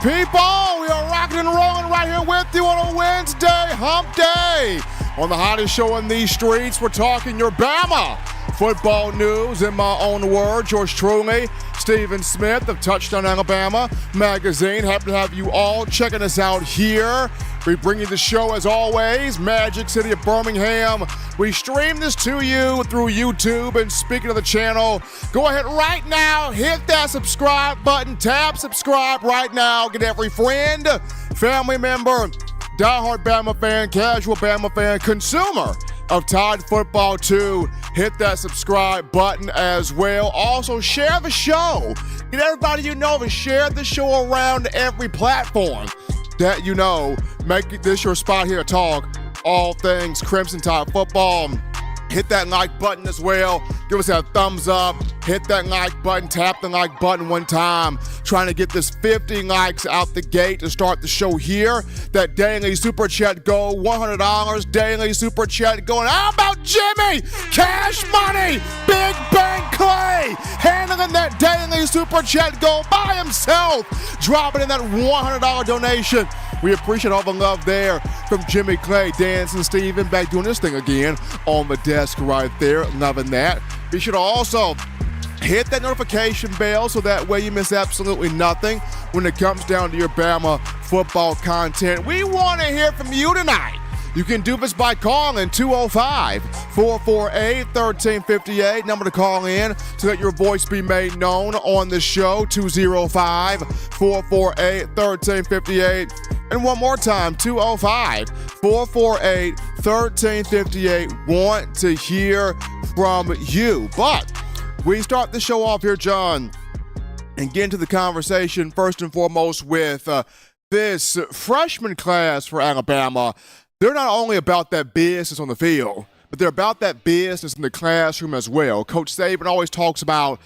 People, we are rocking and rolling right here with you on a Wednesday hump day. On the hottest show in these streets, we're talking your Bama football news in my own words. Yours truly, Stephen Smith of Touchdown Alabama Magazine. Happy to have you all checking us out here. We bring you the show as always, Magic City of Birmingham. We stream this to you through YouTube. And speaking of the channel, go ahead right now, hit that subscribe button, tap subscribe right now. Get every friend, family member, diehard Bama fan, casual Bama fan, consumer of Tide Football to hit that subscribe button as well. Also, share the show. Get everybody you know to share the show around every platform that you know. Make this your spot here to talk all things Crimson Tide football. Hit that like button as well. Give us that thumbs up. Hit that like button. Tap the like button one time. Trying to get this 50 likes out the gate to start the show here. That daily super chat goal, $100 daily super chat going. How about Jimmy? Cash money. Big Bang Clay handling that daily super chat goal by himself. Dropping in that $100 donation. We appreciate all the love there from Jimmy Clay, Dancing Steven, back doing this thing again on the desk right there. Loving that. Be sure to also hit that notification bell so that way you miss absolutely nothing when it comes down to your Bama football content. We want to hear from you tonight. You can do this by calling 205-448-1358. Number to call in to let your voice be made known on the show, 205-448-1358. And one more time, 205-448-1358. Want to hear from you. But we start the show off here, John, and get into the conversation first and foremost with this freshman class for Alabama. They're not only about that business on the field, but they're about that business in the classroom as well. Coach Saban always talks about,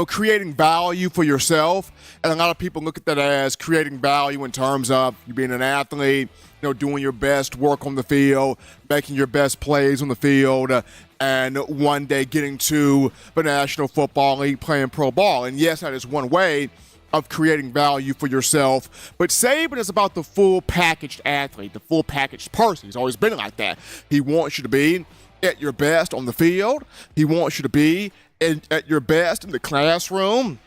creating value for yourself. And a lot of people look at that as creating value in terms of you being an athlete, doing your best work on the field, making your best plays on the field, and one day getting to the National Football League playing pro ball. And yes, that is one way of creating value for yourself. But Saban is about the full packaged athlete, the full packaged person. He's always been like that. He wants you to be at your best on the field. He wants you to be at your best in the classroom,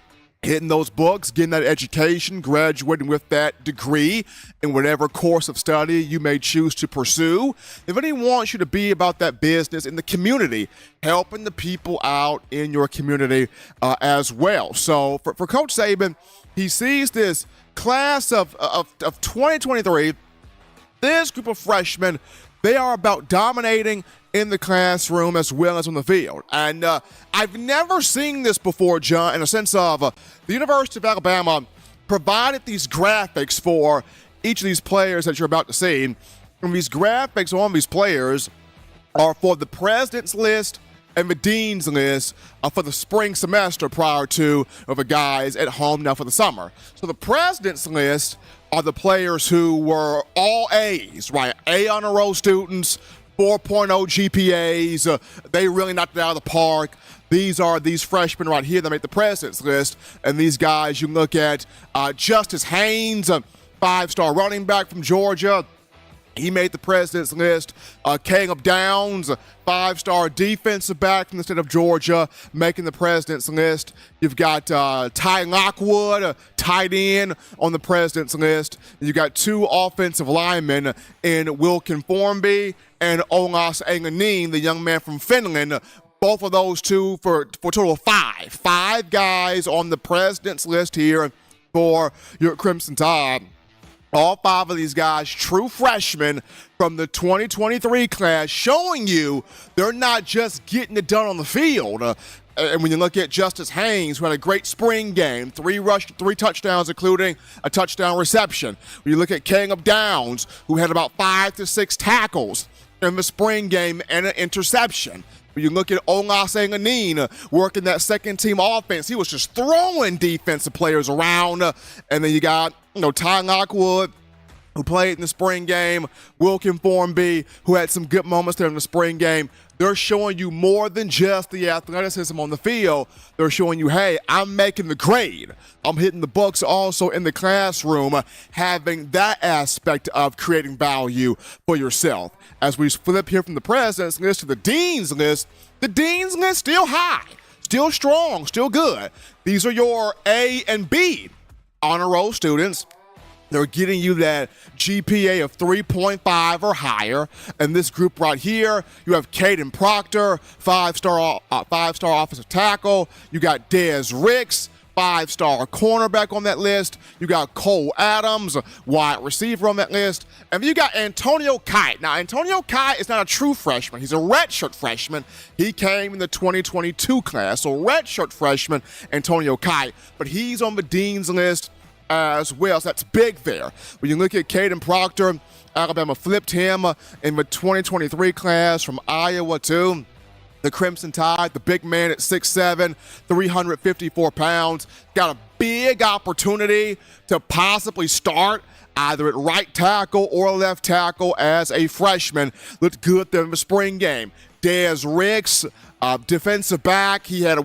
hitting those books, getting that education, graduating with that degree in whatever course of study you may choose to pursue. And then he wants you to be about that business in the community, helping the people out in your community as well. So for Coach Saban, he sees this class of 2023, this group of freshmen, they are about dominating in the classroom as well as on the field. And I've never seen this before, John, in a sense of the University of Alabama provided these graphics for each of these players that you're about to see. And these graphics on these players are for the president's list and the dean's list for the spring semester prior to the guys at home now for the summer. So the president's list are the players who were all A's, right? A honor roll students, 4.0 GPAs. They really knocked it out of the park. These are these freshmen right here that make the president's list. And these guys, you look at Justice Haynes, a 5-star running back from Georgia. He made the president's list. Caleb Downs, a 5-star defensive back from the state of Georgia, making the president's list. You've got Ty Lockwood, a tight end, on the president's list. You've got 2 offensive linemen in Wilkin Formby and Olas Enganin, the young man from Finland. Both of those 2 for a total of 5. 5 guys on the president's list here for your Crimson Tide. All 5 of these guys, true freshmen from the 2023 class, showing you they're not just getting it done on the field. And when you look at Justice Haynes, who had a great spring game, 3 touchdowns, including a touchdown reception. When you look at Caleb Downs, who had about 5 to 6 tackles in the spring game and an interception. When you look at Olas Enganin working that second-team offense, he was just throwing defensive players around. And then you got Ty Lockwood, who played in the spring game, Wilkin Formby, who had some good moments there in the spring game. They're showing you more than just the athleticism on the field. They're showing you, hey, I'm making the grade. I'm hitting the books also in the classroom, having that aspect of creating value for yourself. As we flip here from the president's list to the dean's list still high, still strong, still good. These are your A and B honor roll students. They're getting you that GPA of 3.5 or higher. And this group right here, you have Caden Proctor, five-star offensive tackle. You got Dez Ricks, 5-star cornerback on that list. You got Cole Adams, wide receiver on that list. And you got Antonio Kite. Now, Antonio Kite is not a true freshman. He's a redshirt freshman. He came in the 2022 class. So redshirt freshman, Antonio Kite. But he's on the dean's list as well, so that's big there. When you look at Caden Proctor, Alabama flipped him in the 2023 class from Iowa to the Crimson Tide, the big man at 6'7", 354 pounds. Got a big opportunity to possibly start either at right tackle or left tackle as a freshman. Looked good there in the spring game. Dez Ricks, defensive back, he had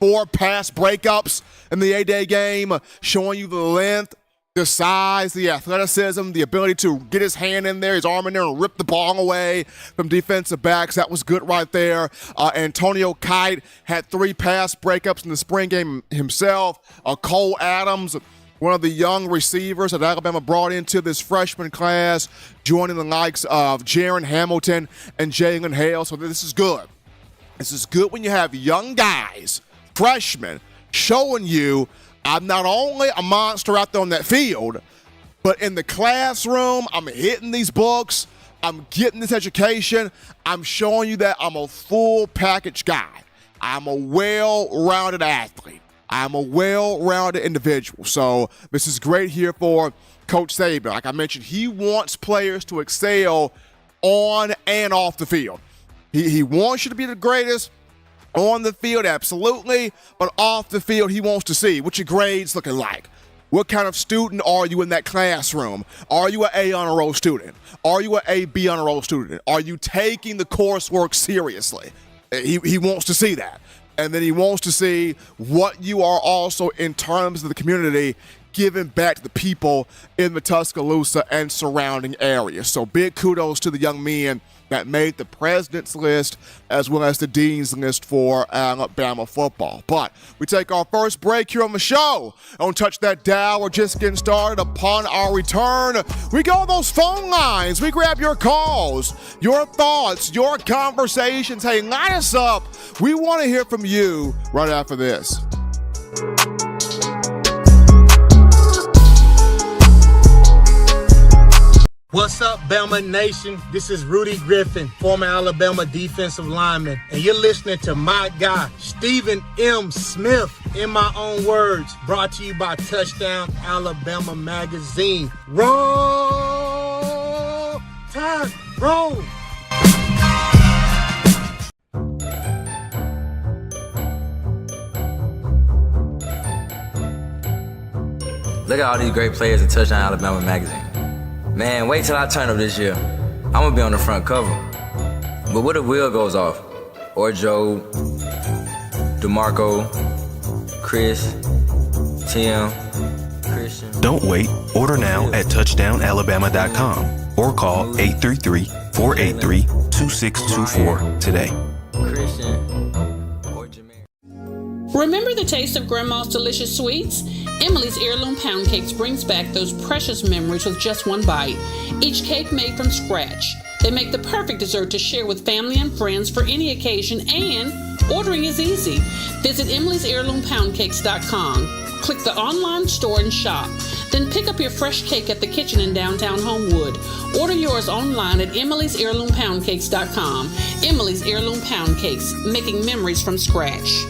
4 pass breakups in the A-Day game, showing you the length, the size, the athleticism, the ability to get his hand in there, his arm in there, and rip the ball away from defensive backs. That was good right there. Antonio Kite had 3 pass breakups in the spring game himself. Cole Adams, one of the young receivers that Alabama brought into this freshman class, joining the likes of Jaron Hamilton and Jalen Hale. So this is good. This is good when you have young guys, freshmen, showing you I'm not only a monster out there on that field, but in the classroom, I'm hitting these books, I'm getting this education, I'm showing you that I'm a full package guy. I'm a well-rounded athlete. I'm a well-rounded individual. So this is great here for Coach Saban. Like I mentioned, he wants players to excel on and off the field. He wants you to be the greatest. On the field, absolutely, but off the field, he wants to see what your grades looking like. What kind of student are you in that classroom? Are you an A honor roll student? Are you an A B honor roll student? Are you taking the coursework seriously? He wants to see that. And then he wants to see what you are also in terms of the community, giving back to the people in the Tuscaloosa and surrounding areas. So big kudos to the young men that made the president's list as well as the dean's list for Alabama football. But we take our first break here on the show. Don't touch that dial. We're just getting started. Upon our return, we go on those phone lines. We grab your calls, your thoughts, your conversations. Hey, line us up. We want to hear from you right after this. What's up, Bama Nation? This is Rudy Griffin, former Alabama defensive lineman, and you're listening to my guy, Stephen M. Smith, in my own words, brought to you by Touchdown Alabama Magazine. Roll Tide, roll! Look at all these great players in Touchdown Alabama Magazine. Man, wait till I turn up this year. I'm gonna be on the front cover. But what if Will goes off? Or Joe, DeMarco, Chris, Tim, Christian. Don't wait. Order now at touchdownalabama.com or call 833-483-2624 today. Christian or Jameer. Remember the taste of Grandma's delicious sweets? Emily's Heirloom Pound Cakes brings back those precious memories with just one bite. Each cake made from scratch. They make the perfect dessert to share with family and friends for any occasion, and ordering is easy. Visit emily'sheirloompoundcakes.com. Click the online store and shop. Then pick up your fresh cake at the kitchen in downtown Homewood. Order yours online at emily'sheirloompoundcakes.com. Emily's Heirloom Pound Cakes, making memories from scratch.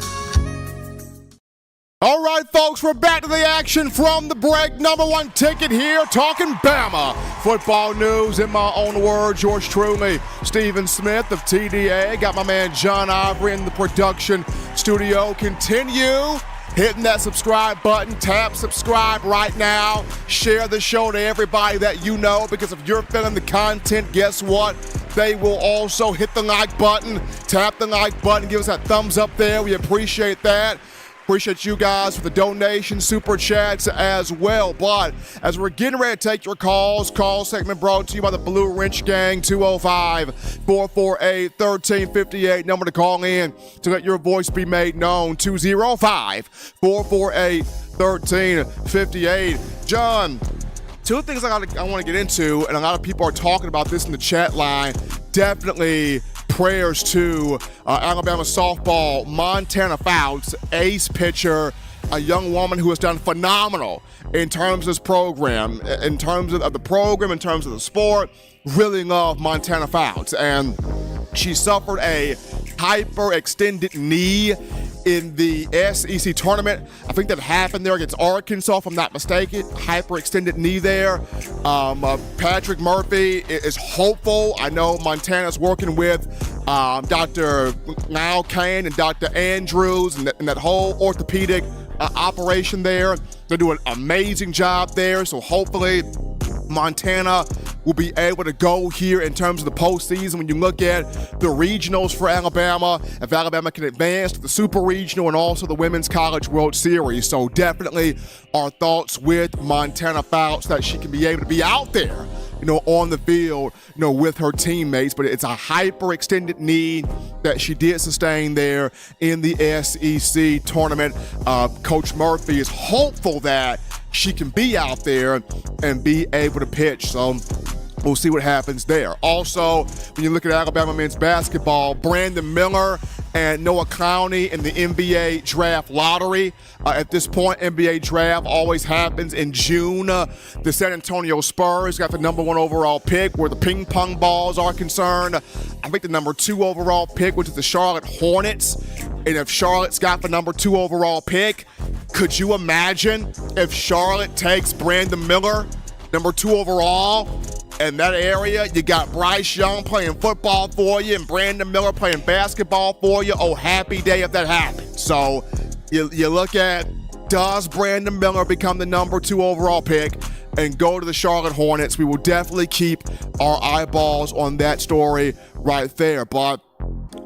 All right, folks, we're back to the action from the break. Number one ticket here, talking Bama football news. In my own words, yours truly, Stephen Smith of TDA. Got my man John Ivory in the production studio. Continue hitting that subscribe button. Tap subscribe right now. Share the show to everybody that you know, because if you're feeling the content, guess what? They will also hit the like button. Tap the like button. Give us that thumbs up there. We appreciate that. Appreciate you guys for the donations, super chats as well. But as we're getting ready to take your calls, call segment brought to you by the Blue Wrench Gang, 205-448-1358. Number to call in to let your voice be made known, 205-448-1358. John, two things I want to get into, and a lot of people are talking about this in the chat line. Definitely prayers to Alabama softball, Montana Fouts, ace pitcher, a young woman who has done phenomenal in terms of this program, in terms of the program, in terms of the sport. Really love Montana Fouts. And she suffered a hyperextended knee in the SEC tournament. I think that happened there against Arkansas, if I'm not mistaken. Hyperextended knee there. Patrick Murphy is hopeful. I know Montana's working with Dr. Niall Kane and Dr. Andrews and that whole orthopedic operation there. They're doing an amazing job there. So hopefully Montana will be able to go here in terms of the postseason. When you look at the regionals for Alabama, if Alabama can advance to the Super Regional and also the Women's College World Series. So definitely our thoughts with Montana Fouts that she can be able to be out there, on the field, with her teammates. But it's a hyperextended knee that she did sustain there in the SEC tournament. Coach Murphy is hopeful that she can be out there and be able to pitch. So we'll see what happens there. Also, when you look at Alabama men's basketball, Brandon Miller and Noah Clowney in the NBA draft lottery. At this point, NBA draft always happens in June. The San Antonio Spurs got the #1 overall pick where the ping pong balls are concerned. I think the #2 overall pick was the Charlotte Hornets. And if Charlotte's got the #2 overall pick, could you imagine if Charlotte takes Brandon Miller, #2 overall? In that area, you got Bryce Young playing football for you and Brandon Miller playing basketball for you. Oh, happy day if that happens. So you look at, does Brandon Miller become the #2 overall pick and go to the Charlotte Hornets? We will definitely keep our eyeballs on that story right there. But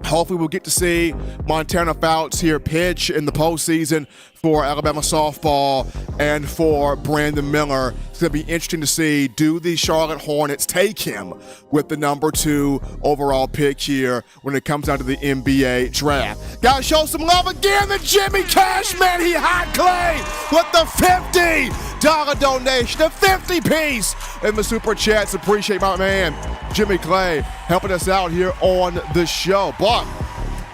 hopefully we'll get to see Montana Fouts here pitch in the postseason for Alabama softball and for Brandon Miller. It's going to be interesting to see, do the Charlotte Hornets take him with the #2 overall pick here when it comes down to the NBA draft. Got to show some love again to Jimmy Cashman. He hot Clay with the $50 donation, the 50-piece in the Super Chats. Appreciate my man, Jimmy Clay, helping us out here on the show. But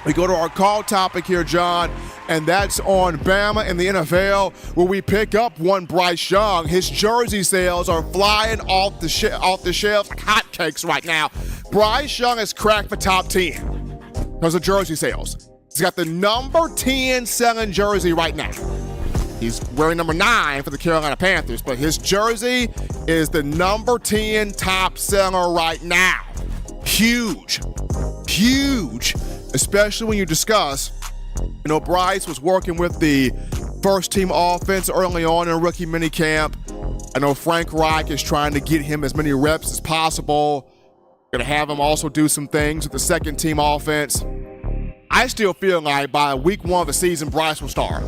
we go to our call topic here, John, and that's on Bama and the NFL, where we pick up one Bryce Young. His jersey sales are flying off the shelves like hotcakes right now. Bryce Young has cracked the top 10 because of jersey sales. He's got the #10 selling jersey right now. He's wearing #9 for the Carolina Panthers, but his jersey is the #10 top seller right now. Huge, especially when you discuss, Bryce was working with the first team offense early on in rookie minicamp. I know Frank Reich is trying to get him as many reps as possible. Gonna have him also do some things with the second team offense. I still feel like by week 1 of the season, Bryce will start.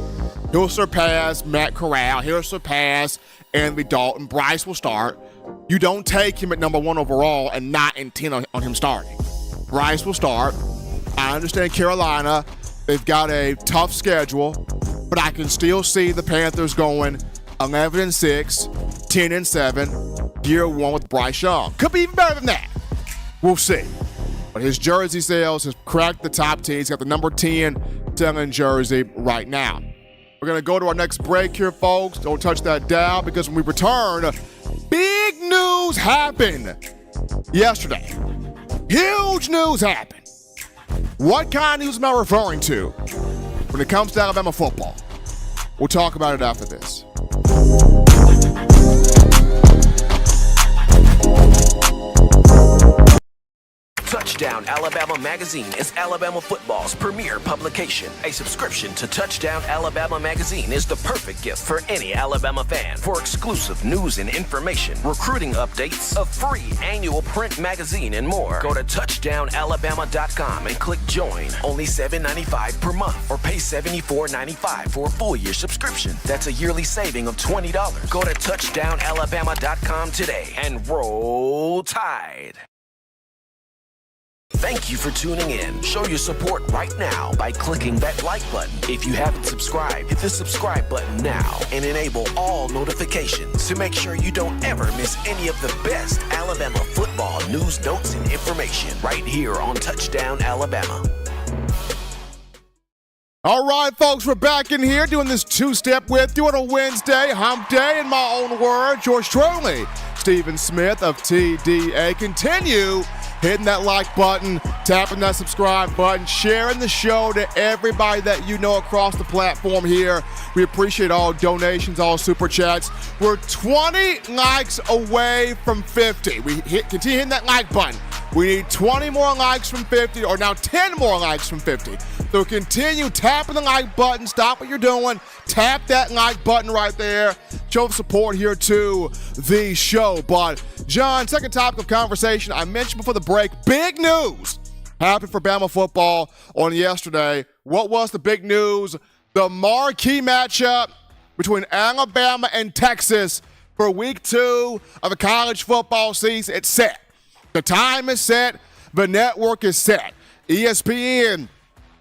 He'll surpass Matt Corral. He'll surpass Anthony Dalton. Bryce will start. You don't take him at #1 overall and not intend on him starting. Bryce will start. I understand Carolina, they've got a tough schedule, but I can still see the Panthers going 11-6, 10-7, year 1 with Bryce Young. Could be even better than that. We'll see. But his jersey sales has cracked the top 10. He's got the #10 selling jersey right now. We're going to go to our next break here, folks. Don't touch that dial, because when we return, big news happened yesterday. Huge news happened. What kind of news am I referring to when it comes to Alabama football? We'll talk about it after this. Touchdown Alabama Alabama Magazine is Alabama football's premier publication. A subscription to Touchdown Alabama Magazine is the perfect gift for any Alabama fan. For exclusive news and information, recruiting updates, a free annual print magazine, and more, go to touchdownalabama.com and click join. Only $7.95 per month, or pay $74.95 for a full year subscription. That's a yearly saving of $20. Go to touchdownalabama.com today and roll Tide. Thank you for tuning in. Show your support right now by clicking that like button. If you haven't subscribed, hit the subscribe button now and enable all notifications to make sure you don't ever miss any of the best Alabama football news, notes, and information right here on Touchdown Alabama. All right, folks, we're back in here doing this two-step with you on a Wednesday, hump day, in my own words. Yours truly, Stephen Smith of TDA. Continue hitting that like button, tapping that subscribe button, sharing the show to everybody that you know across the platform here. We appreciate all donations, all super chats. We're 20 likes away from 50. Continue hitting that like button. We need 20 more likes from 50, or now 10 more likes from 50. So continue tapping the like button. Stop what you're doing. Tap that like button right there. Show support here to the show. But, John, second topic of conversation, I mentioned before the break, big news happened for Bama football on yesterday. What was the big news? The marquee matchup between Alabama and Texas for week 2 of the college football season. It's set. The time is set. The network is set. ESPN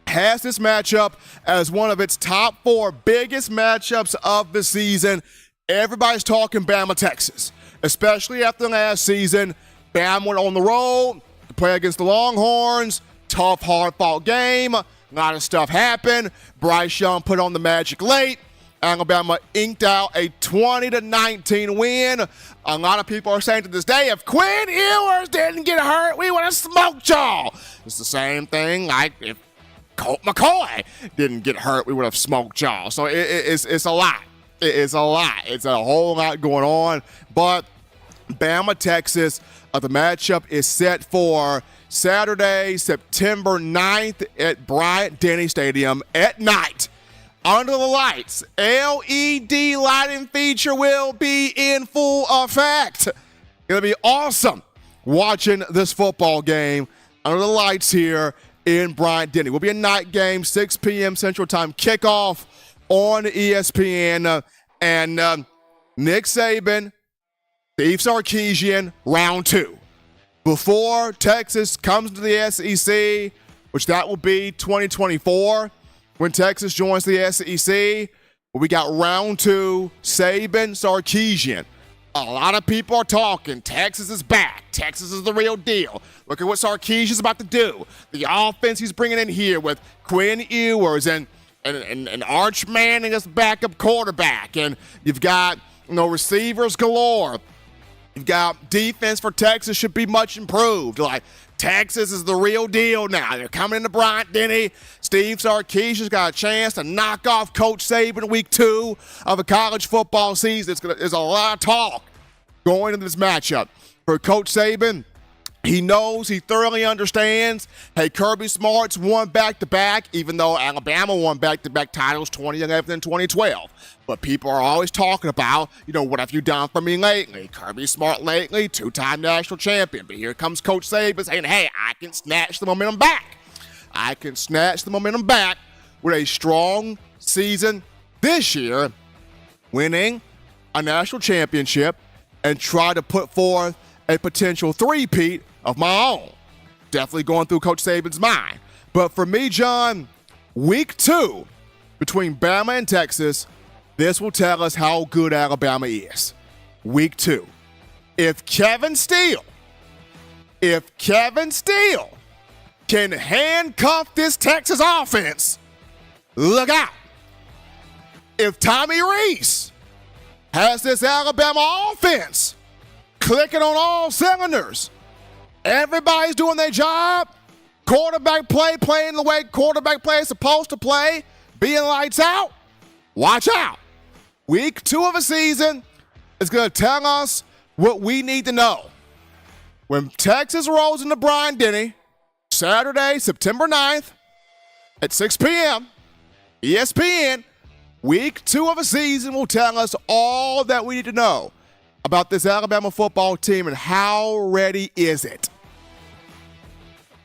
has this matchup as one of its top 4 biggest matchups of the season. Everybody's talking Bama, Texas, especially after last season. Bama went on the road to play against the Longhorns. Tough, hard-fought game. A lot of stuff happened. Bryce Young put on the magic late. Alabama inked out a 20-19 win. A lot of people are saying to this day, if Quinn Ewers didn't get hurt, we would have smoked y'all. It's the same thing like if Colt McCoy didn't get hurt, we would have smoked y'all. So it's a lot. It's a lot. It's a whole lot going on. But Bama, Texas, the matchup is set for Saturday, September 9th at Bryant-Denny Stadium at night. Under the lights, LED lighting feature will be in full effect. It'll be awesome watching this football game under the lights here in Bryant-Denny. Will be a night game, 6 p.m. Central Time kickoff on ESPN. And Nick Saban, Steve Sarkisian, round 2. Before Texas comes to the SEC, which that will be 2024, when Texas joins the SEC, we got round 2, Saban, Sarkisian. A lot of people are talking, Texas is back. Texas is the real deal. Look at what Sarkisian's about to do. The offense he's bringing in here with Quinn Ewers and Arch Manning as backup quarterback. And you've got, receivers galore. You've got defense for Texas should be much improved. Like, Texas is the real deal now. They're coming into Bryant-Denny. Steve Sarkisian's got a chance to knock off Coach Saban week 2 of the college football season. There's a lot of talk going into this matchup. For Coach Saban, he knows, he thoroughly understands. Hey, Kirby Smart's won back-to-back, even though Alabama won back-to-back titles 2011 and 2012. But people are always talking about, what have you done for me lately? Kirby Smart lately, 2-time national champion. But here comes Coach Saban saying, hey, I can snatch the momentum back. I can snatch the momentum back with a strong season this year, winning a national championship and try to put forth a potential three-peat of my own. Definitely going through Coach Saban's mind. But for me, John, week 2 between Bama and Texas, this will tell us how good Alabama is. Week 2. If Kevin Steele can handcuff this Texas offense, look out. If Tommy Rees has this Alabama offense clicking on all cylinders, everybody's doing their job, quarterback play playing the way quarterback play is supposed to play, being lights out, watch out. Week 2 of a season is going to tell us what we need to know. When Texas rolls into Bryant-Denny, Saturday, September 9th at 6 p.m., ESPN, week 2 of a season will tell us all that we need to know about this Alabama football team and how ready is it.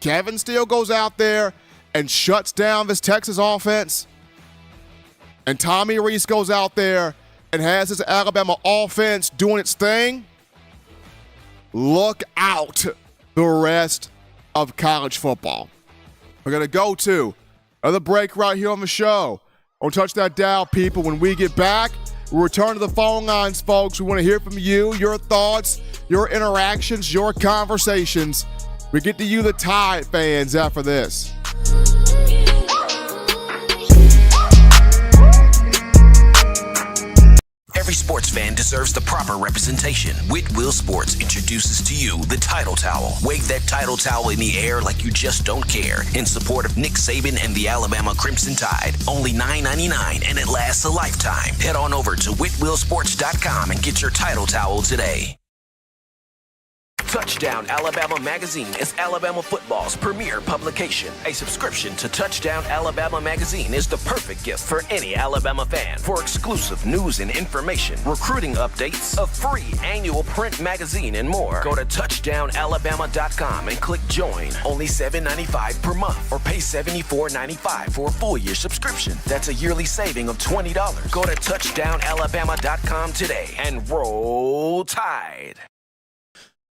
Kevin Steele goes out there and shuts down this Texas offense, and Tommy Rees goes out there and has this Alabama offense doing its thing. Look out the rest of college football. We're going to go to another break right here on the show. Don't touch that dial, people. When we get back, we'll return to the phone lines, folks. We want to hear from you, your thoughts, your interactions, your conversations. We get to you, the Tide fans, after this. Every sports fan deserves the proper representation. Whitwell Sports introduces to you the Title Towel. Wave that Title Towel in the air like you just don't care. In support of Nick Saban and the Alabama Crimson Tide. Only $9.99 and it lasts a lifetime. Head on over to whitwellsports.com and get your Title Towel today. Touchdown Alabama Magazine is Alabama football's premier publication. A subscription to Touchdown Alabama Magazine is the perfect gift for any Alabama fan. For exclusive news and information, recruiting updates, a free annual print magazine, and more, go to touchdownalabama.com and click join. Only $7.95 per month, or pay $74.95 for a full year subscription. That's a yearly saving of $20. Go to touchdownalabama.com today and roll Tide.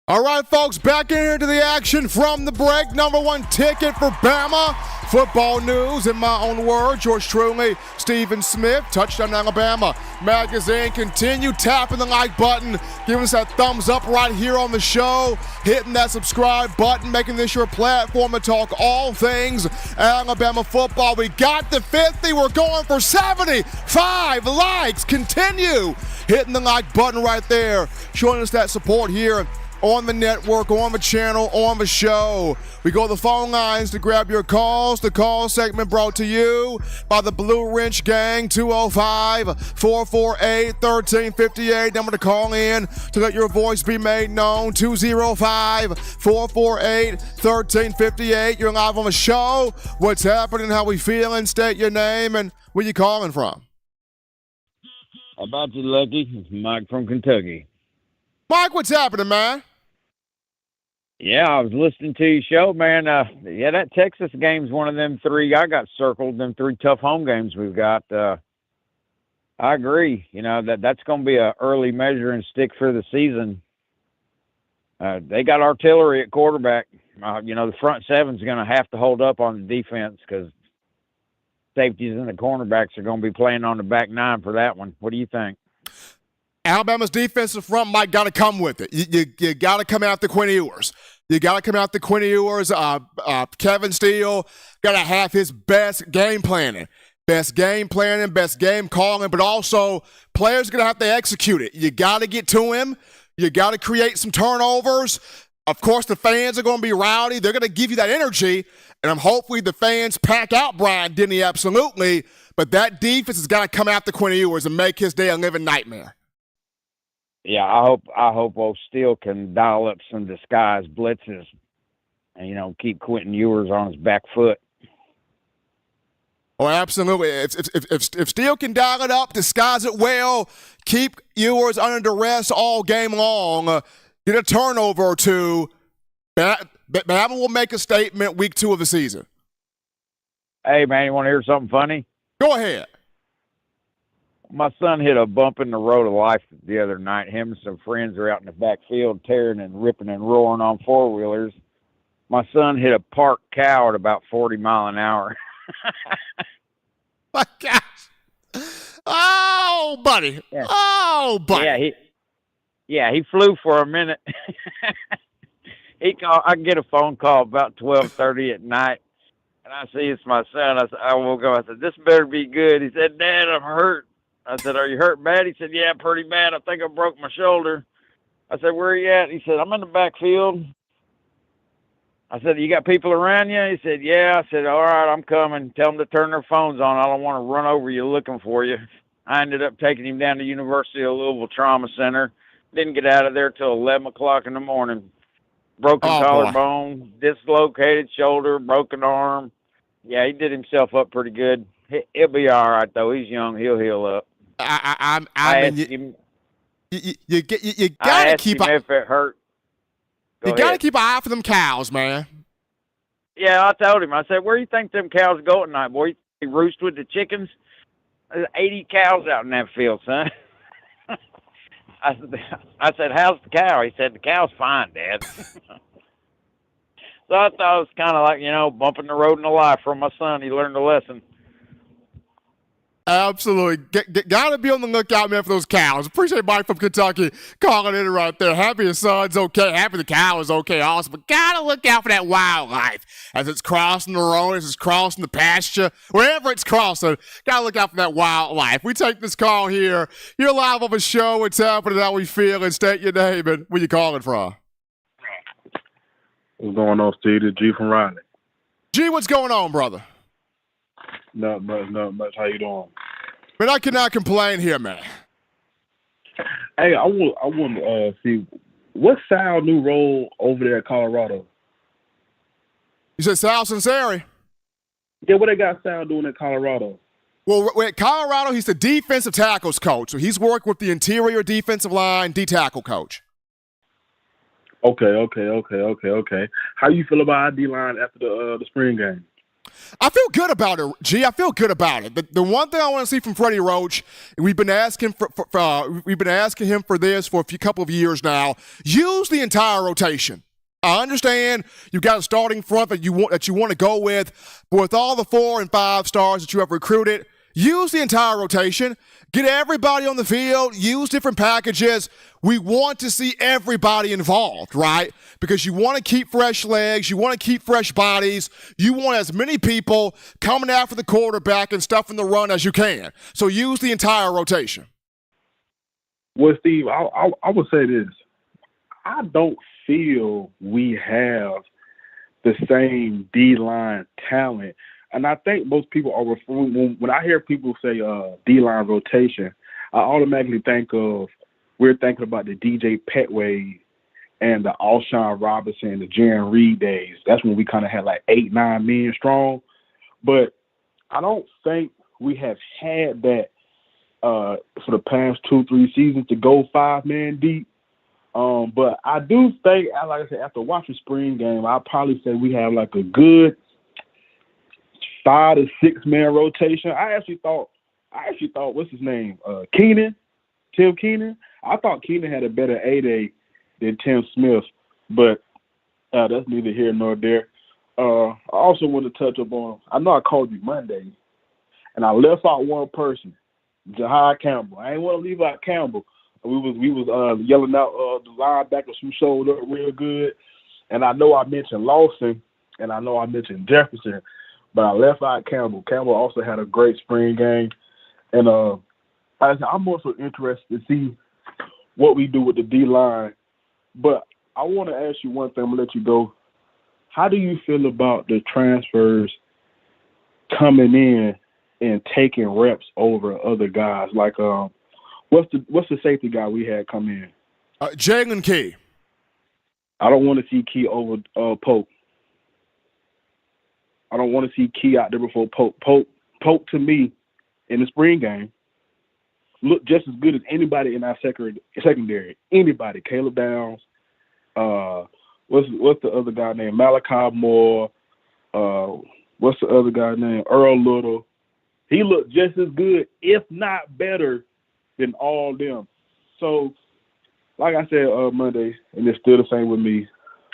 All right, folks, back in here to the action from the break. Number one ticket for Bama football news. In my own words, yours truly, Stephen Smith. Touchdown Alabama Magazine. Continue tapping the like button, giving us that thumbs up right here on the show, hitting that subscribe button, making this your platform to talk all things Alabama football. We got the 50. We're going for 75 likes. Continue hitting the like button right there, showing us that support here on the network, on the channel, on the show. We go to the phone lines to grab your calls. The call segment brought to you by the Blue Wrench Gang, 205-448-1358. Number to call in to let your voice be made known, 205-448-1358. You're live on the show. What's happening? How we feeling? State your name and where you calling from. How about you, Lucky? It's Mike from Kentucky. Mike, what's happening, man? Yeah, I was listening to your show, man. That Texas game's one of them three. I got circled, them three tough home games we've got. I agree. You know, that's going to be an early measuring stick for the season. They got artillery at quarterback. The front seven's going to have to hold up on the defense because safeties and the cornerbacks are going to be playing on the back nine for that one. What do you think? Alabama's defensive front might got to come with it. You got to come out the Quinn Ewers. You got to come out the Quinn Ewers. Kevin Steele got to have his best game planning, best game calling, but also players going to have to execute it. You got to get to him. You got to create some turnovers. Of course, the fans are going to be rowdy. They're going to give you that energy, and hopefully the fans pack out Brian Denny, absolutely. But that defense has got to come out the Quinn Ewers and make his day a living nightmare. Yeah, I hope old Steele can dial up some disguise blitzes and, keep Quentin Ewers on his back foot. Oh, absolutely. If Steele can dial it up, disguise it well, keep Ewers under duress all game long, get a turnover or two, Bama will make a statement week 2 of the season. Hey, man, you want to hear something funny? Go ahead. My son hit a bump in the road of life the other night. Him and some friends are out in the backfield tearing and ripping and roaring on four-wheelers. My son hit a parked cow at about 40 miles an hour. My gosh. Oh, buddy. Yeah. Oh, buddy. He flew for a minute. I get a phone call about 12:30 at night, and I see it's my son. I woke up. I said, "This better be good." He said, "Dad, I'm hurt." I said, "Are you hurt bad?" He said, "Yeah, pretty bad. I think I broke my shoulder." I said, "Where are you at?" He said, "I'm in the backfield." I said, "You got people around you?" He said, "Yeah." I said, "All right, I'm coming. Tell them to turn their phones on. I don't want to run over you looking for you." I ended up taking him down to University of Louisville Trauma Center. Didn't get out of there till 11 o'clock in the morning. broken Oh, boy. collarbone, dislocated shoulder, broken arm. Yeah, he did himself up pretty good. He'll be all right though. He's young. He'll heal up. I mean, asked him. you I gotta asked keep him if it hurt. you gotta keep an eye for them cows, man. Yeah, I told him. I said, "Where do you think them cows go at night, boy? You roost with the chickens? There's 80 cows out in that field, son." I said, "How's the cow?" He said, "The cow's fine, Dad." So I thought it was kind of like, bumping the road in the life for my son. He learned a lesson. Absolutely. Gotta be on the lookout, man, for those cows. Appreciate Mike from Kentucky calling in right there. Happy his son's okay. Happy the cow is okay also. But gotta look out for that wildlife as it's crossing the road, as it's crossing the pasture, wherever it's crossing. Gotta look out for that wildlife. We take this call here. You're live on the show. What's happening, how we feel, and state your name and where you calling from. What's going on, Steve? It's G from Raleigh. G, what's going on, brother? Not much. How you doing? Man, I cannot complain here, man. Hey, I want to see what's Sal's new role over there at Colorado. You said Sal Sinceri? Yeah, what they got Sal doing at Colorado? Well, at Colorado, he's the defensive tackles coach. So he's working with the interior defensive line, D-tackle coach. Okay. How you feel about our D-line after the spring game? I feel good about it, G. I feel good about it. The one thing I want to see from Freddie Roach, and we've been asking him for this for couple of years now. Use the entire rotation. I understand you've got a starting front that you want to go with, but with all the 4 and 5 stars that you have recruited, use the entire rotation. Get everybody on the field. Use different packages. We want to see everybody involved, right? Because you want to keep fresh legs. You want to keep fresh bodies. You want as many people coming after the quarterback and stuffing the run as you can. So use the entire rotation. Well, Steve, I would say this. I don't feel we have the same D-line talent. And I think most people are referring, when I hear people say D-line rotation, I automatically we're thinking about the DJ Petway and the Alshon Robinson, the Jaron Reed days. That's when we kind of had like 8-9 men strong. But I don't think we have had that for the past 2-3 seasons to go 5-man deep. But I do think, like I said, after watching spring game, I'll probably say we have like a good 5 to 6 man rotation. I actually thought, what's his name? Tim Keenan. I thought Keenan had a better A-Day than Tim Smith, but that's neither here nor there. I also want to touch up on, I know I called you Monday, and I left out one person, Jahai Campbell. I ain't want to leave out Campbell. We was yelling out the linebackers who showed up real good, and I know I mentioned Lawson, and I know I mentioned Jefferson, but I left out Campbell. Campbell also had a great spring game, and I'm also interested to see what we do with the D-line. But I want to ask you one thing. I'm going to let you go. How do you feel about the transfers coming in and taking reps over other guys? Like, what's the safety guy we had come in? Jalen Key. I don't want to see Key over Pope. I don't want to see Key out there before Pope. Pope to me, in the spring game, looked just as good as anybody in our secondary. Anybody. Caleb Downs. What's the other guy named? Malachi Moore. What's the other guy named? Earl Little. He looked just as good, if not better, than all them. So, like I said Monday, and it's still the same with me,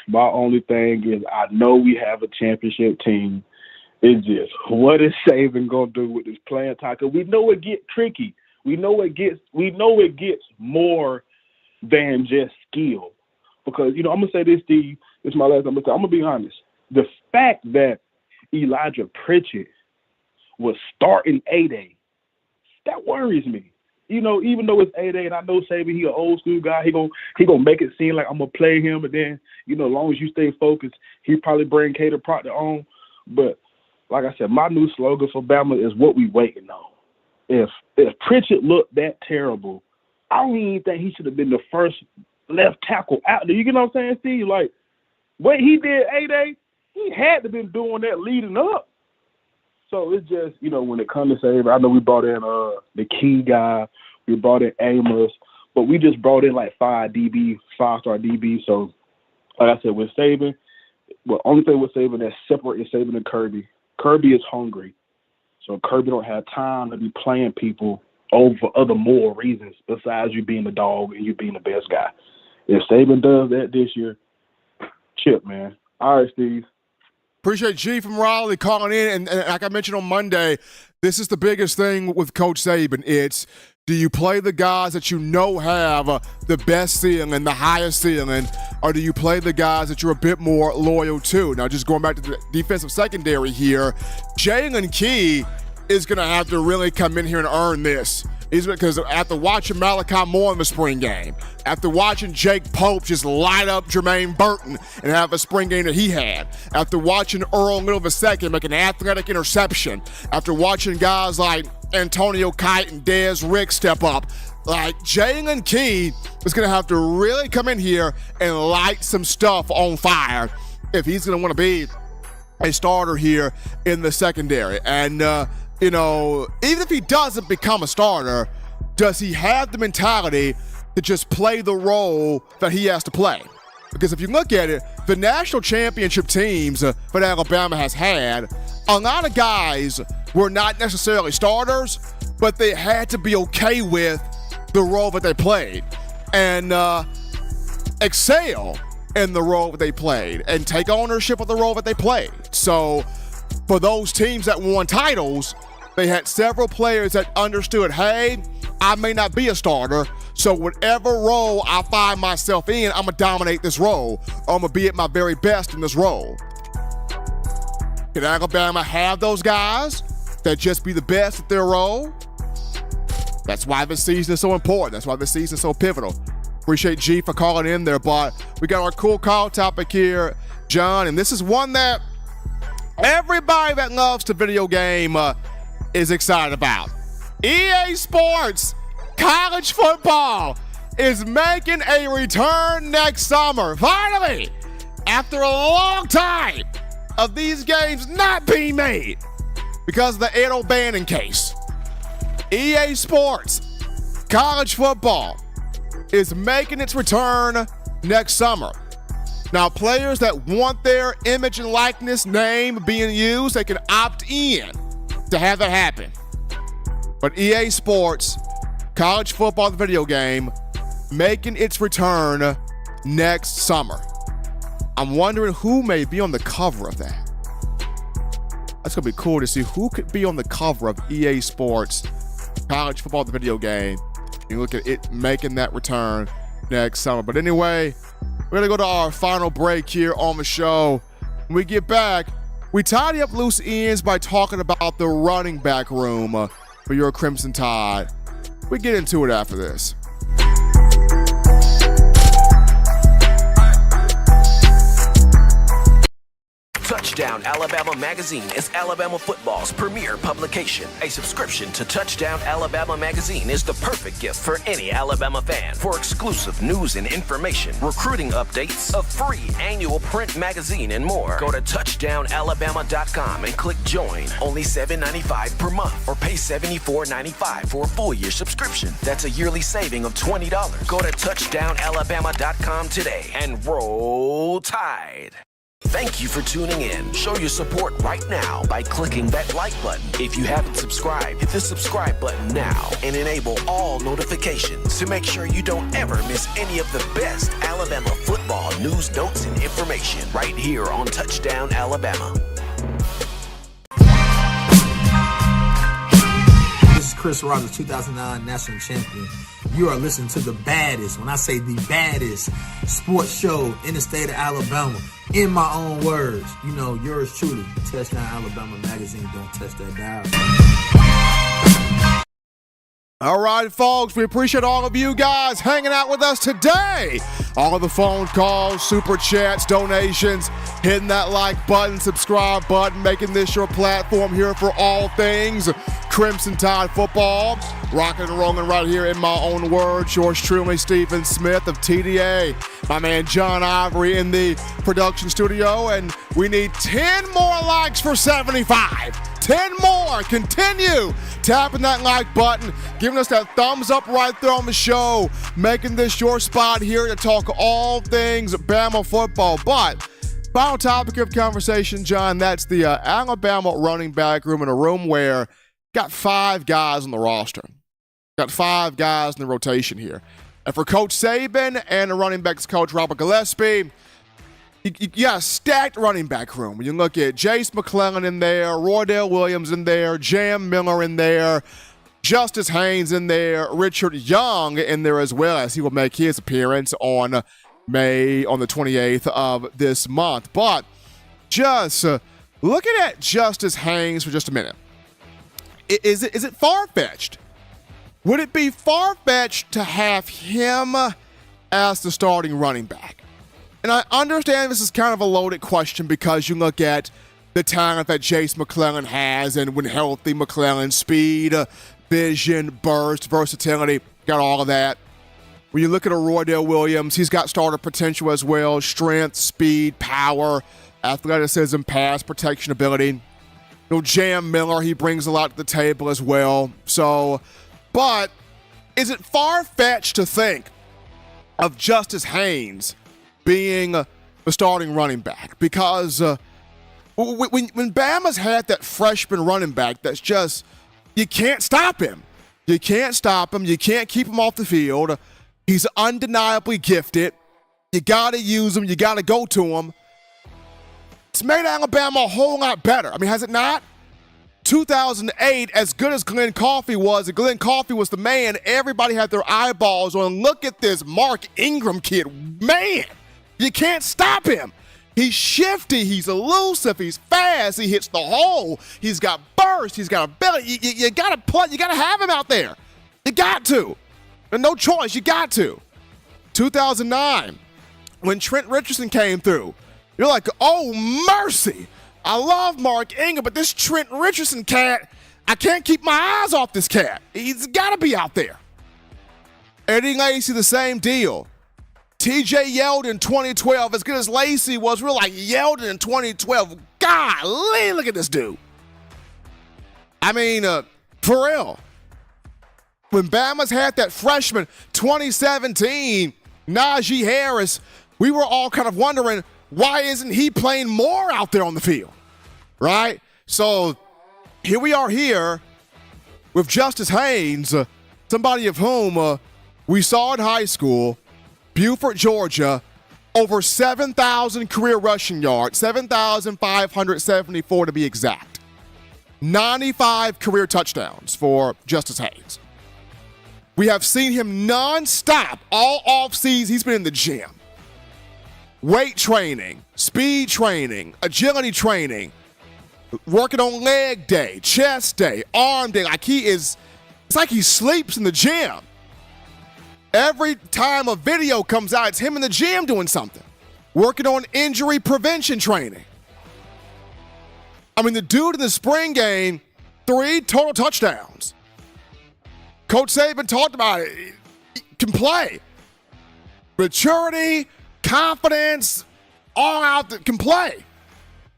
my only thing is I know we have a championship team. It's just, what is Saban going to do with this playing time? Because we know it gets tricky. We know it gets more than just skill. Because, I'm going to say this, Steve. This is my last time. I'm going to be honest. The fact that Elijah Pritchett was starting A-Day, that worries me. Even though it's A-Day, and I know Saban, he an old school guy, he gonna make it seem like I'm going to play him, and then, as long as you stay focused, he'll probably bring Cater Proctor on. But, like I said, my new slogan for Bama is what we waiting on. If Pritchett looked that terrible, I don't even think he should have been the first left tackle out there. You know what I'm saying, Steve? Like, what he did A-Day, he had to been doing that leading up. So it's just, you know, when it comes to Saban, I know we brought in the key guy, we brought in Amos, but we just brought in like 5-star DB. So like I said, with Saban, well, only thing with Saban that's separate is Saban and Kirby. Kirby is hungry. So Kirby don't have time to be playing people over other moral reasons besides you being the dog and you being the best guy. If Saban does that this year, chip, man. All right, Steve. Appreciate G from Raleigh calling in. And like I mentioned on Monday, this is the biggest thing with Coach Saban. It's, do you play the guys that you know have the best ceiling, the highest ceiling, or do you play the guys that you're a bit more loyal to? Now, just going back to the defensive secondary here, Jalen Key is going to have to really come in here and earn this. Because after watching Malachi Moore in the spring game, after watching Jake Pope just light up Jermaine Burton and have a spring game that he had, after watching Earl Middle II make an athletic interception, after watching guys like Antonio Kite and Dez Rick step up, like Jalen Key is going to have to really come in here and light some stuff on fire if he's going to want to be a starter here in the secondary. And, you know, even if he doesn't become a starter, does he have the mentality to just play the role that he has to play? Because if you look at it, the national championship teams that Alabama has had, a lot of guys were not necessarily starters, but they had to be okay with the role that they played and excel in the role that they played and take ownership of the role that they played. So for those teams that won titles, they had several players that understood, hey, I may not be a starter, so whatever role I find myself in, I'm going to dominate this role, or I'm going to be at my very best in this role. Can Alabama have those guys that just be the best at their role? That's why this season is so important. That's why this season is so pivotal. Appreciate G for calling in there, but we got our cool call topic here, John, and this is one that everybody that loves to video game is excited about. EA Sports College Football is making a return next summer. Finally, after a long time of these games not being made because of the Ed O'Bannon case, EA Sports College Football is making its return next summer. Now, players that want their image and likeness name being used, they can opt in to have that happen. But EA Sports College Football, the video game, making its return next summer. I'm wondering who may be on the cover of that. That's going to be cool to see who could be on the cover of EA Sports College Football, the video game. You look at it making that return next summer. But anyway, we're going to go to our final break here on the show. When we get back, we tidy up loose ends by talking about the running back room for your Crimson Tide. We get into it after this. Touchdown Alabama Magazine is Alabama football's premier publication. A subscription to Touchdown Alabama Magazine is the perfect gift for any Alabama fan. For exclusive news and information, recruiting updates, a free annual print magazine, and more, go to touchdownalabama.com and click join. Only $7.95 per month, or pay $74.95 for a full year subscription. That's a yearly saving of $20. Go to touchdownalabama.com today and roll Tide. Thank you for tuning in. Show your support right now by clicking that like button. If you haven't subscribed, hit the subscribe button now and enable all notifications to make sure you don't ever miss any of the best Alabama football news, notes, and information right here on Touchdown Alabama. This is Chris Rogers, 2009 national champion. You are listening to the baddest, when I say the baddest, sports show in the state of Alabama. In my own words, you know, yours truly, Touchdown Alabama Magazine. Don't touch that dial. All right, folks, we appreciate all of you guys hanging out with us today. All of the phone calls, super chats, donations, hitting that like button, subscribe button, making this your platform here for all things Crimson Tide football. Rocking and rolling right here in my own words. Yours truly, Stephen Smith of TDA. My man John Ivory in the production studio. And we need 10 more likes for 75. 10 more. Continue tapping that like button, giving us that thumbs up right there on the show, making this your spot here to talk all things Bama football. But final topic of conversation, John, that's the Alabama running back room, in a room where got 5 guys on the roster. Got 5 guys in the rotation here. And for Coach Saban and the running backs coach, Robert Gillespie, you got a stacked running back room. When you look at Jace McClellan in there, Roydell Williams in there, Jam Miller in there, Justice Haynes in there, Richard Young in there as well, as he will make his appearance on the 28th of this month. But just looking at Justice Haynes for just a minute, is it far-fetched? Would it be far-fetched to have him as the starting running back? And I understand this is kind of a loaded question because you look at the talent that Jace McClellan has, and when healthy, McClellan, speed, vision, burst, versatility, got all of that. When you look at a Roydell Williams, he's got starter potential as well, strength, speed, power, athleticism, pass protection ability. You know, Jam Miller, he brings a lot to the table as well. So, but is it far-fetched to think of Justice Haynes being the starting running back? Because when Bama's had that freshman running back that's just, you can't stop him. You can't stop him. You can't keep him off the field. He's undeniably gifted. You got to use him. You got to go to him. It's made Alabama a whole lot better. I mean, has it not? 2008, as good as Glenn Coffey was, and Glenn Coffey was the man everybody had their eyeballs on. Look at this Mark Ingram kid. Man, you can't stop him. He's shifty. He's elusive. He's fast. He hits the hole. He's got burst. He's got ability. You got to play. You got to have him out there. You got to. And no choice. You got to. 2009, when Trent Richardson came through, you're like, oh, mercy. I love Mark Ingram, but this Trent Richardson cat, I can't keep my eyes off this cat. He's got to be out there. Eddie Lacy, the same deal. TJ Yeldon, 2012, as good as Lacy was, we're like, Yeldon in 2012, golly, look at this dude. I mean, for real. When Bama's had that freshman, 2017, Najee Harris, we were all kind of wondering, why isn't he playing more out there on the field, right? So here we are here with Justice Haynes, somebody of whom we saw in high school, Beaufort, Georgia, over 7,000 career rushing yards, 7,574 to be exact. 95 career touchdowns for Justice Haynes. We have seen him nonstop all offseason. He's been in the gym. Weight training, speed training, agility training, working on leg day, chest day, arm day. It's like he sleeps in the gym. Every time a video comes out, it's him in the gym doing something, working on injury prevention training. I mean, the dude in the spring game, 3 total touchdowns. Coach Saban talked about it. He can play. Maturity, confidence, all out that can play.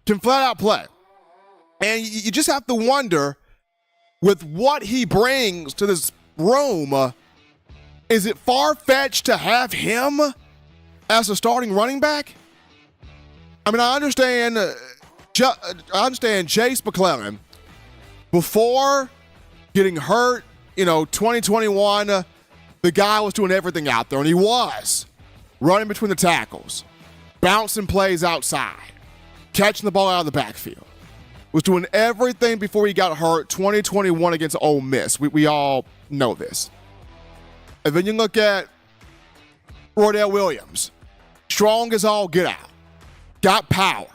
Can flat out play. And you just have to wonder, with what he brings to this room, is it far-fetched to have him as a starting running back? I mean, I understand Jace McClellan, before getting hurt, 2021, the guy was doing everything out there, and he was. Running between the tackles, bouncing plays outside, catching the ball out of the backfield. Was doing everything before he got hurt. 2021 against Ole Miss. We all know this. And then you look at Roydell Williams. Strong as all get out. Got power.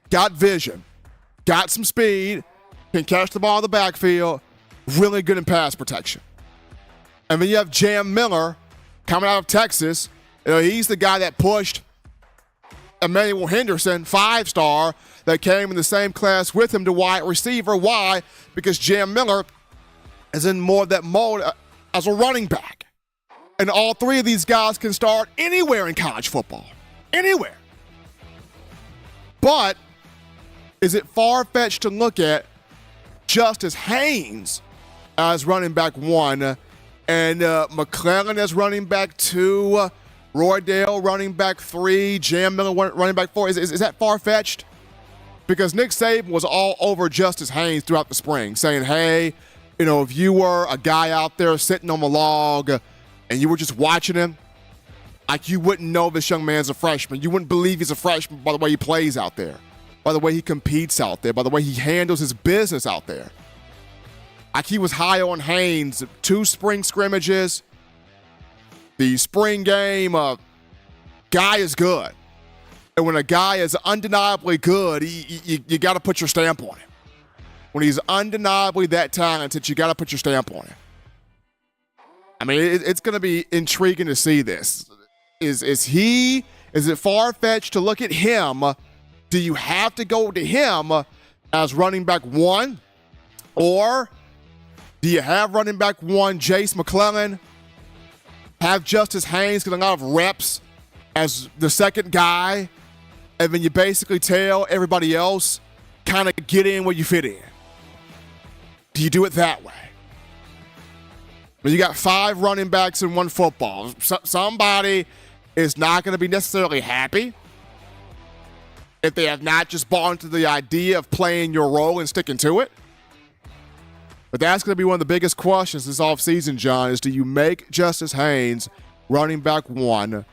Got vision. Got some speed. Can catch the ball in the backfield. Really good in pass protection. And then you have Jam Miller coming out of Texas. He's the guy that pushed Emmanuel Henderson, 5-star, that came in the same class with him to wide receiver. Why? Because Jam Miller is in more of that mode as a running back. And all three of these guys can start anywhere in college football. Anywhere. But is it far-fetched to look at Justice Haynes as running back 1 and McClellan as running back 2, Roydale running back 3, Jam Miller running back 4? Is that far-fetched? Because Nick Saban was all over Justice Haynes throughout the spring, saying, hey, if you were a guy out there sitting on the log and you were just watching him, like you wouldn't know this young man's a freshman. You wouldn't believe he's a freshman by the way he plays out there, by the way he competes out there, by the way he handles his business out there. Like he was high on Haynes, 2 spring scrimmages. The spring game, guy is good. And when a guy is undeniably good, you got to put your stamp on him. When he's undeniably that talented, you got to put your stamp on him. I mean, it's going to be intriguing to see this. Is it far-fetched to look at him? Do you have to go to him as running back 1? Or do you have running back 1 Jace McClellan, have Justice Haynes get a lot of reps as the second guy, and then you basically tell everybody else kind of get in where you fit in? Do you do it that way? When you got 5 running backs in one football, somebody is not going to be necessarily happy if they have not just bought into the idea of playing your role and sticking to it. But that's going to be one of the biggest questions this offseason, John, is do you make Justice Haynes running back 1,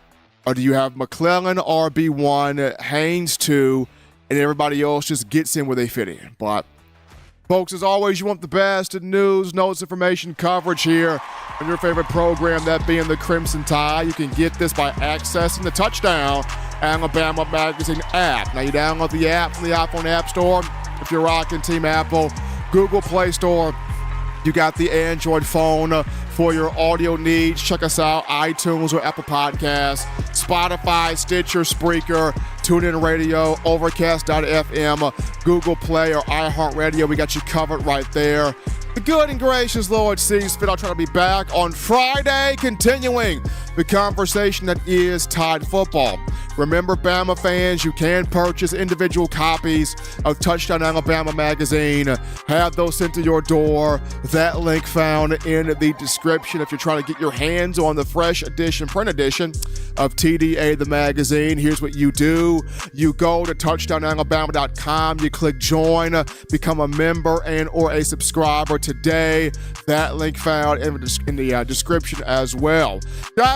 or do you have McClellan RB1, Haynes 2, and everybody else just gets in where they fit in? But folks, as always, you want the best in news, notes, information, coverage here on your favorite program, that being the Crimson Tide. You can get this by accessing the Touchdown Alabama Magazine app. Now, you download the app from the iPhone App Store if you're rocking Team Apple, Google Play Store. You got the Android phone for your audio needs. Check us out, iTunes or Apple Podcasts, Spotify, Stitcher, Spreaker, TuneIn Radio, Overcast.fm, Google Play, or iHeartRadio. We got you covered right there. The good and gracious Lord sees fit. I'll try to be back on Friday, continuing the conversation that is Tide football. Remember, Bama fans, you can purchase individual copies of Touchdown Alabama magazine. Have those sent to your door. That link found in the description if you're trying to get your hands on the fresh edition, print edition of TDA the magazine. Here's what you do. You go to touchdownalabama.com. You click join, become a member and or a subscriber today. That link found in the description as well.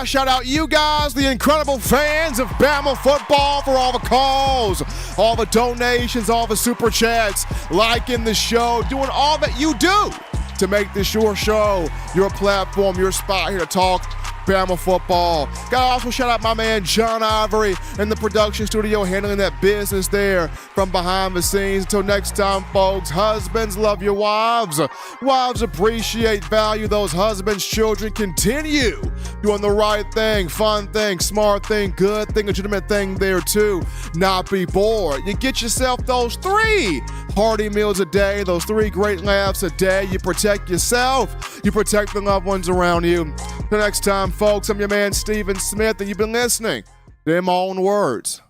Shout out you guys, the incredible fans of Bama football, for all the calls, all the donations, all the super chats, liking the show, doing all that you do to make this your show, your platform, your spot here to talk Bama football. Gotta also shout out my man John Ivory in the production studio, handling that business there from behind the scenes. Until next time, folks, husbands, love your wives. Wives, appreciate, value those husbands. Children, continue doing the right thing, fun thing, smart thing, good thing, legitimate thing there too. Not be bored. You get yourself those 3 hearty meals a day, those 3 great laughs a day. You protect yourself. You protect the loved ones around you. Until next time, folks, I'm your man Stephen Smith, and you've been listening to In My Own Words.